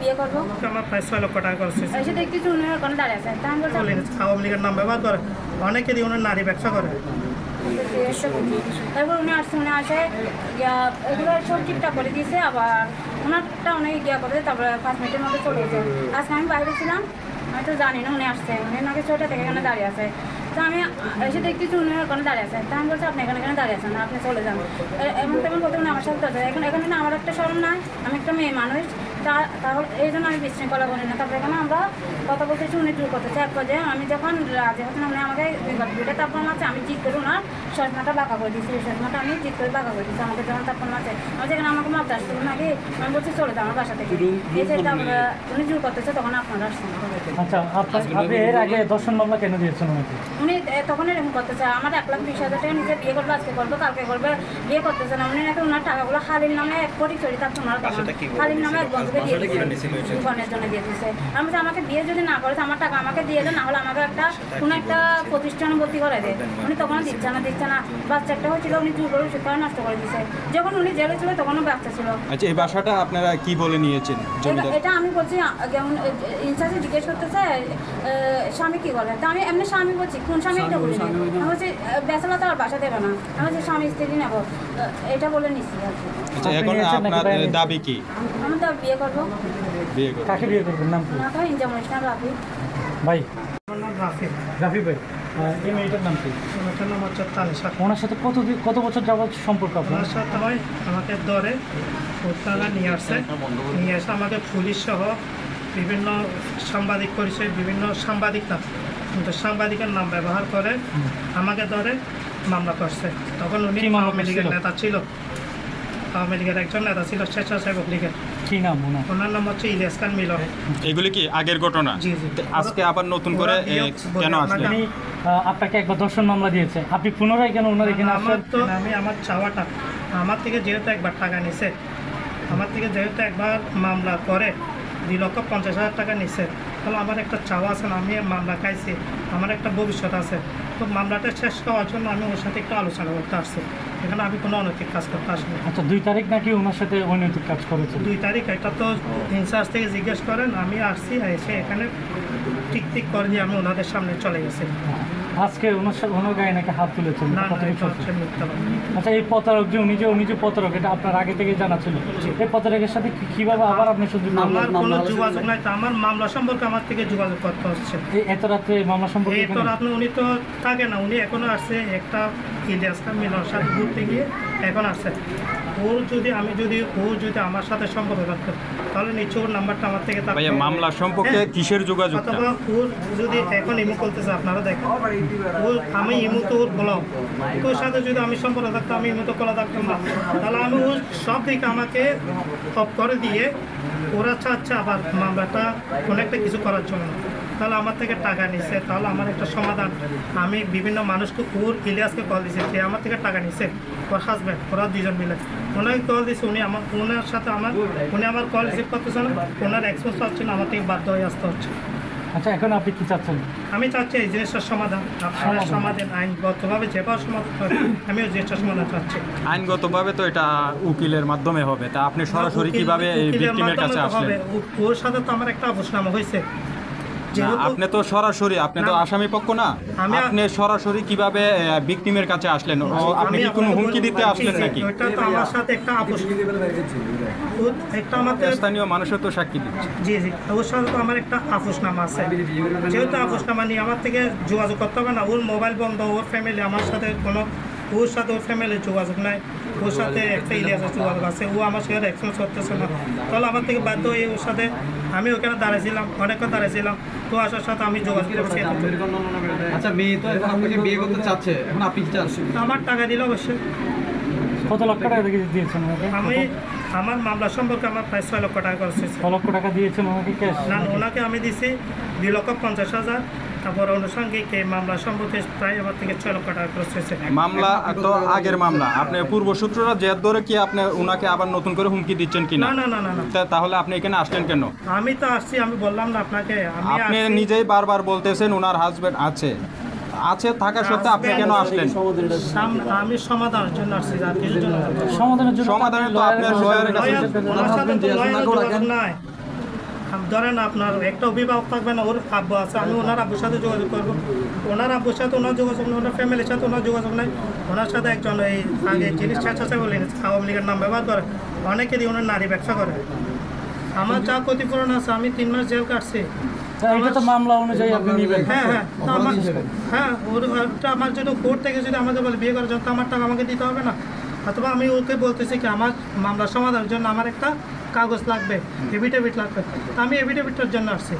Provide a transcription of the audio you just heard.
বিয়ে করবো। আমার প্রায় 6 লক্ষ টাকা খরচ হয়েছে। এসে দেখতেছি উনি ওখানে দাঁড়িয়ে আছে। তা আমি বলছি আওয়ামী লীগের নাম ব্যবহার করে অনেকে দিয়ে ওনার নারী ব্যবসা করে। তারপর উনি আসছে, উনি আসে এগুলো সব ঠিকঠাক করে দিয়েছে, আবার ওনারটা অনেক ইয়া করে তারপরে 5 মিনিটের মধ্যে চলে গেছে। আজকে আমি বাইরে ছিলাম, আমি তো জানি না উনি আসছে, উনি নাকি 6টা থেকে এখানে দাঁড়িয়ে আছে। তো আমি এসে দেখতেছি উনি ওখানে দাঁড়িয়ে আছে। তা আমি বলছি আপনি এখানে দাঁড়িয়ে আছেন না, আপনি চলে যান। এমন তেমন বলতে উনি আমার সাথে আছে। এখানে না আমার একটা শরম নাই, আমি একটা মেয়ে মানুষ, তাহলে এই জন্য আমি বিশৃঙ্খলা করি না। তারপরে এখানে আমরা কথা বলতেছি, উনি জোর করতেছে। এক পর্যায়ে আমি যখন রাজি হচ্ছেন উনি আমাকে দুইটা তাপ্পন মারছে, আমি জিত করে ওনার চশমাটা বাঁকা করে দিয়েছি। ওই চশমাটা আমি জিত করে বাঁকা করে দিয়েছি। আমাকে যখন তাপ্পন মারছে আমি যেখানে আমাকে মারতে আসছিল নাকি, আমি বলছি চলে যাও আমার বাসা থেকে। এসে তারপরে উনি জোর করতেছে, তখন আপনারা আসছেন। আচ্ছা, আপনি এর আগে দর্শন মামলা কেন দিয়েছেন ওনাকে? উনি তখন এরকম করতেছে, আমার 1,20,000 টাকা নিচে বিয়ে করবো, আজকে করবো কালকে করবে, বিয়ে করতেছে না। উনি নাকি ওনার টাকাগুলো খালির নামে 1 কোটি চড়ি থাকতো ওনার, তখন খালির নামে 1 বন্ধুকে দিয়ে দিচ্ছে, জীবনের জন্য দিয়ে দিচ্ছে। আমি বলছি আমাকে বিয়ে যদি না করে আমার টাকা আমাকে দিয়ে দেন, না হলে আমাকে কোনো একটা প্রতিষ্ঠানে ভর্তি করে দেয়। উনি তখন দিচ্ছে না। বাচ্চা একটা হয়েছিল, উনি জোর করে ওষুধ নষ্ট করে দিচ্ছে। যখন উনি জেলে ছিল তখনও বাচ্চা ছিল। আচ্ছা, এই বাসাটা আপনারা কি বলে নিয়েছেন? এটা আমি বলছি, যেমন ইনচার্জে জিজ্ঞেস করতেছে স্বামী কি করে, তা আমি এমনি স্বামী বলছি, কোন স্বামী এটা বলি। আমি বলছি বেচালা তো আর বাসা দেবে না, আমি বলছি স্বামী স্ত্রী নেবো, এটা বলে নিচ্ছি আর কি। আচ্ছা, এখন আপনার দাবি কি? আমি তো বিয়ে করবো। বিয়ে করবেন? কাকে বিয়ে করবেন? নাম কি? না তো ইনজামুল ইসলাম রাফি। ভাই, আমার নাম রাফিক। রাফি ভাই, এই মেয়েটার নাম কি? ওনার নাম হচ্ছে তানিশা। ওনার সাথে কত বছর যাবত সম্পর্ক আপনার? ওনার সাথে হয় আমাকে ধরে উত্তরা নিয়ে আসে আমাকে পুলিশ সহ বিভিন্ন সাংবাদিক পরিচয়, বিভিন্ন সাংবাদিক না কিন্তু সাংবাদিকের নাম ব্যবহার করে আমাকে ধরে মামলা করছে। তখন উনি আওয়ামী লীগের নেতা ছিল, আওয়ামী লীগের একজন নেতা ছিল, স্বেচ্ছাসেবক লীগের। কি নাম ওনার নাম হচ্ছে ইলিয়াস খান মিলন। এগুলি কি আগের ঘটনা? জি জি। আজকে আবার নতুন করে কেন আসলেন? উনি আপনাকে একবার দর্শন মামলা দিয়েছে, আপনি পুনরায় কেন ওনার এখানে আসলেন? আমি আমার চাওয়াটা, আমার থেকে যেহেতু একবার টাকা নিছে, আমার থেকে যেহেতু একবার মামলা করে 2,50,000 টাকা নিছে, তাহলে আমার একটা চাওয়া আছে না, আমি মামলা খাইছি, আমার একটা ভবিষ্যৎ আছে। তো মামলাটা শেষ হওয়ার জন্য আমি ওর সাথে একটু আলোচনা করতে আসছি, এখানে আমি কোনো অনৈতিক কাজ করতে আসিনি। আচ্ছা, 2 তারিখ নাকি ওনার সাথে অনৈতিক কাজ করেছে? 2 তারিখ, এটা তো ইনচার্জ থেকে জিজ্ঞেস করেন। আমি আসছি, এসে এখানে ঠিক করে দিয়ে আমি ওনাদের সামনে চলে গেছি। আজকে ওনার গায়ে নাকি হাত তুলেছেন? না না, এটা হচ্ছে মিথ্যা কথা। আচ্ছা, এই প্রতারক যে উনি যে প্রতারক, এটা আপনার আগে থেকে জানা ছিল? এই প্রতারকের সাথে কিভাবে আবার আপনি শুধু? আমার কোনো যোগাযোগ নাই, আমার মামলা সম্পর্কে আমার থেকে যোগাযোগ করতে হচ্ছে। এত রাত্রে মামলা সম্পর্কে? এত রাত উনি তো থাকে না, উনি এখনো আসছে একটা ইলিয়াস খান মিলনের সাথে ঘুরতে গিয়ে এখন আসছে। ও যদি আমার সাথে সম্পর্ক থাকতো তাহলে নিশ্চয় ওর নাম্বারটা আমার থেকে থাকতো। ভাইয়া, মামলা সম্পর্কে কিসের যোগাযোগ? অথবা ওর যদি এখন ইমো করতেছে, আপনারা দেখেন, আমি ইমো তো ওর বলাও, তোর সাথে যদি আমি সম্পর্ক থাকতো আমি ইমো তো কলা থাকতাম না। তাহলে আমি ওর সব দিকে আমাকে অফ করে দিয়ে ওরা চাচ্ছে আবার মামলাটা কোনো একটা কিছু করার জন্য। তাহলে আমার থেকে টাকা নিছে, তাহলে আমার একটা সমাধান। আমি বিভিন্ন মানুষকে ওর ইলিয়াসকে কল দিয়েছি, যে আমার থেকে টাকা নিছে, ওর হাজব্যান্ড, ওরা 2জন মিলে ওনাকে কল দিয়েছে। ওনার সাথে উনি আমার কল রিসিভ করতেছে না, ওনার এক্সপোজ হচ্ছে না, আমার থেকে বাধ্য হয়ে আসতে হচ্ছে। আচ্ছা, এখন আপনি কি চাচ্ছেন? আমি চাচ্ছি এই জিনিসটার সমাধান, আপনারা সমাধান আইনগতভাবে যেভাবে সমাধান করে আমি ওই জিনিসটার সমাধান চাচ্ছি। আইনগতভাবে তো এটা উকিলের মাধ্যমে হবে, তা আপনি সরাসরি কিভাবে এই ভিকটিমের কাছে আসলেন? ওর সাথে তো আমার একটা আপোষনামা হয়েছে। আপনি তো সরাসরি, আপনি তো আসামি পক্ষ না, আপনি সরাসরি কিভাবে ভিকটিমের কাছে আসলেন? আপনি কি কোনো হুমকি দিতে আসলেন নাকি? ওটা তো আমার সাথে একটা স্থানীয় মানুষের তো সাক্ষী দিচ্ছে। জি জি, ওর সাথে তো আমার একটা আপোষনামা আছে। যেহেতু আপোষনামা নিয়ে আমার থেকে যোগাযোগ করতে হবে না, ওর মোবাইল বন্ধ, ওর ফ্যামিলি, আমার সাথে কোনো, ওর সাথে ওর ফ্যামিলির যোগাযোগ নাই, ওর সাথে একটা ইলিয়াসের যোগাযোগ আছে, ও আমার সাথে এক্সচেঞ্জ করতেছে না। তাহলে আমার থেকে বাধ্য হয়ে ওর সাথে আমি ওখানে দাঁড়াইছিলাম, অনেকক্ষণ দাঁড়াইছিলাম, তো আসার সাথে আমি যোগাযোগ করছি। আচ্ছা, মেয়ে তো এখন আপনাকে বিয়ে করতে চাচ্ছে, এখন আপনি কি চাচ্ছেন? আমার টাকা দিল অবশ্যই। কত লক্ষ টাকা দিয়েছেন ওনাকে? আমার মামলা সম্পর্কে আমার প্রায় 6 লক্ষ টাকা খরচ হয়েছে। 6 লক্ষ টাকা দিয়েছেন ওনাকে ক্যাশ? না, ওনাকে আমি দিছি 2,50,000। তারপর আনুষঙ্গিক এই মামলা সম্পর্কে প্রায় আমার থেকে 6 লক্ষ টাকা খরচ হয়েছে। মামলা তো আগের মামলা, আপনি পূর্বসূত্ররা জেদ ধরে কি আপনি ওনাকে আবার নতুন করে হুমকি দিচ্ছেন কিনা? না না না না। তাহলে আপনি এখানে আসলেন কেন? আমি তো আসছি, আমি বললাম না আপনাকে, আপনি নিজেই বারবার বলতেছেন ওনার হাজবেন্ড আছে থাকা সত্ত্বেও আপনি কেন আসলেন? আমি সমাধানের জন্য আসছি। সমাধানের জন্য? সমাধানে তো আপনার লয়ারের কাছে নাই। ধরেন আপনার একটা অভিভাবক থাকবে না, ওর আব্বু আছে, আমি ওনার আব্বুর সাথে যোগাযোগ করবো, ওনার আব্বুর সাথে ওনার যোগাযোগ নেই, ওনার ফ্যামিলির সাথে ওনার যোগাযোগ নেই, ওনার সাথে একজন এই আগে জিনিস চাচা বলে আওয়ামী লীগের নাম ব্যবহার করে, অনেকে দিয়ে ওনার নারী ব্যবসা করে। আমার যা ক্ষতিপূরণ আছে, আমি 3 মাস জেল কাটছি। এটা তো মামলা অনুযায়ী আপনি নেবেন। হ্যাঁ হ্যাঁ, তো ওটা আমার যদি কোর্ট থেকে যদি আমাকে বলে বিয়ে করার জন্য, তো আমার টাকা আমাকে দিতে হবে না? অথবা আমি ওকে বলতেছি কি আমার মামলার সমাধানের জন্য আমার একটা কাগজ লাগবে, এফিডেভিট লাগবে, তো আমি এফিডেভিটটার জন্য আসছি।